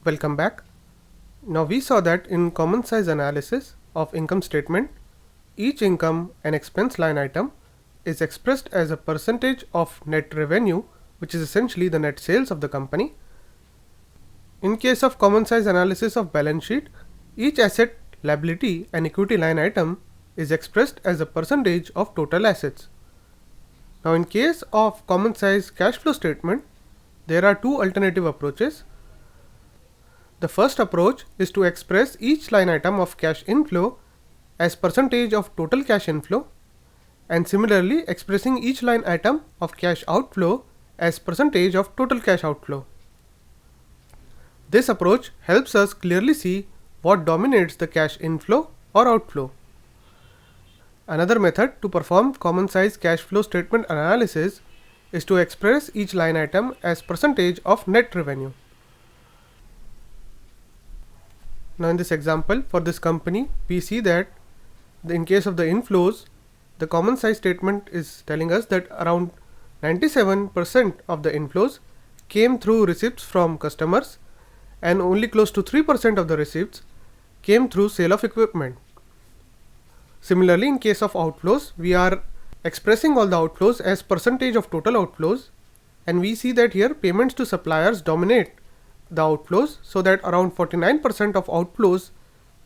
Welcome back. Now we saw that in common size analysis of income statement, each income and expense line item is expressed as a percentage of net revenue, which is essentially the net sales of the company. In case of common size analysis of balance sheet, each asset, liability and equity line item is expressed as a percentage of total assets. Now in case of common size cash flow statement, there are two alternative approaches. The first approach is to express each line item of cash inflow as percentage of total cash inflow, and similarly expressing each line item of cash outflow as percentage of total cash outflow. This approach helps us clearly see what dominates the cash inflow or outflow. Another method to perform common size cash flow statement analysis is to express each line item as percentage of net revenue. Now in this example for this company, we see that in case of the inflows, the common size statement is telling us that around 97% of the inflows came through receipts from customers and only close to 3% of the receipts came through sale of equipment. Similarly, in case of outflows, we are expressing all the outflows as percentage of total outflows, and we see that here payments to suppliers dominate the outflows, so that around 49% of outflows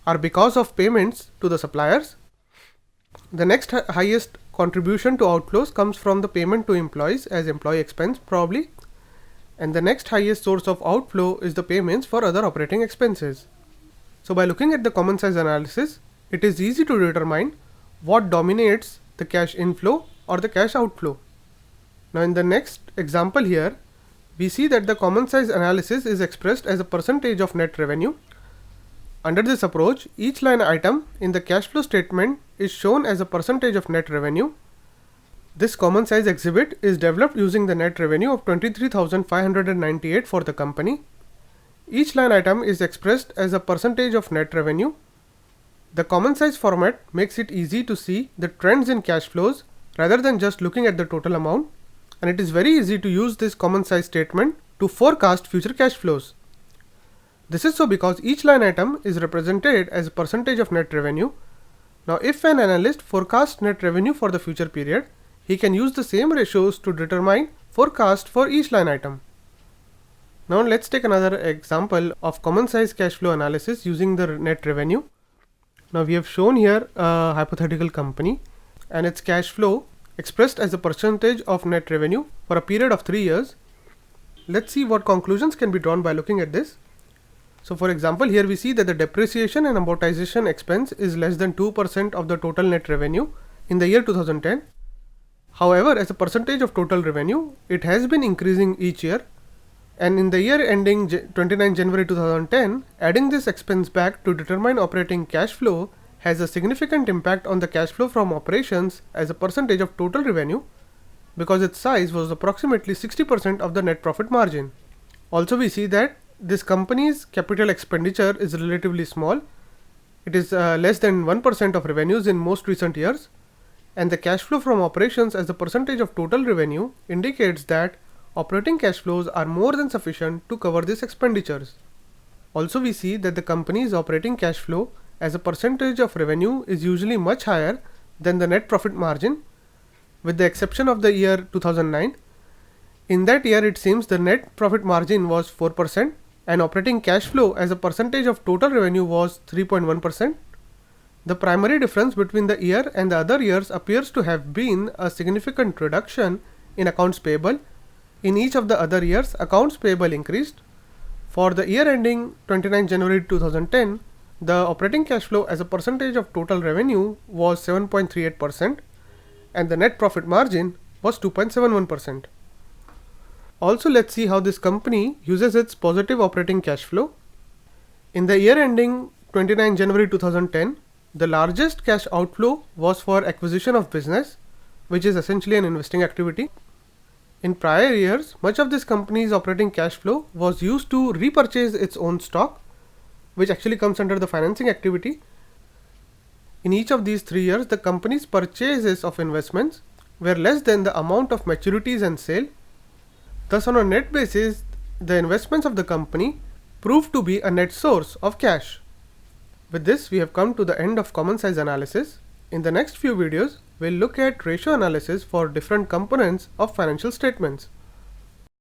are because of payments to the suppliers. The next highest contribution to outflows comes from the payment to employees as employee expense probably, and the next highest source of outflow is the payments for other operating expenses. So by looking at the common size analysis, it is easy to determine what dominates the cash inflow or the cash outflow. Now in the next example here, we see that the common size analysis is expressed as a percentage of net revenue. Under this approach, each line item in the cash flow statement is shown as a percentage of net revenue. This common size exhibit is developed using the net revenue of 23,598 for the company. Each line item is expressed as a percentage of net revenue. The common size format makes it easy to see the trends in cash flows rather than just looking at the total amount, and it is very easy to use this common size statement to forecast future cash flows. This is so because each line item is represented as a percentage of net revenue. Now if an analyst forecasts net revenue for the future period, he can use the same ratios to determine forecast for each line item. Now let's take another example of common size cash flow analysis using the net revenue. Now we have shown here a hypothetical company and its cash flow expressed as a percentage of net revenue for a period of 3 years. Let's see what conclusions can be drawn by looking at this. So for example, here we see that the depreciation and amortization expense is less than 2% of the total net revenue in the year 2010. However, as a percentage of total revenue, it has been increasing each year, and in the year ending 29 January 2010, adding this expense back to determine operating cash flow has a significant impact on the cash flow from operations as a percentage of total revenue, because its size was approximately 60% of the net profit margin. Also we see that this company's capital expenditure is relatively small. It is less than 1% of revenues in most recent years, and the cash flow from operations as a percentage of total revenue indicates that operating cash flows are more than sufficient to cover these expenditures. Also we see that the company's operating cash flow as a percentage of revenue is usually much higher than the net profit margin, with the exception of the year 2009. In that year, it seems the net profit margin was 4% and operating cash flow as a percentage of total revenue was 3.1%. The primary difference between the year and the other years appears to have been a significant reduction in accounts payable. In each of the other years, accounts payable increased. For the year ending 29 January 2010, the operating cash flow as a percentage of total revenue was 7.38% and the net profit margin was 2.71%. Also, let's see how this company uses its positive operating cash flow. In the year ending 29 January 2010, the largest cash outflow was for acquisition of business, which is essentially an investing activity. In prior years, much of this company's operating cash flow was used to repurchase its own stock, which actually comes under the financing activity. In each of these 3 years, the company's purchases of investments were less than the amount of maturities and sale. Thus, on a net basis, the investments of the company proved to be a net source of cash. With this, we have come to the end of common size analysis. In the next few videos, we'll look at ratio analysis for different components of financial statements.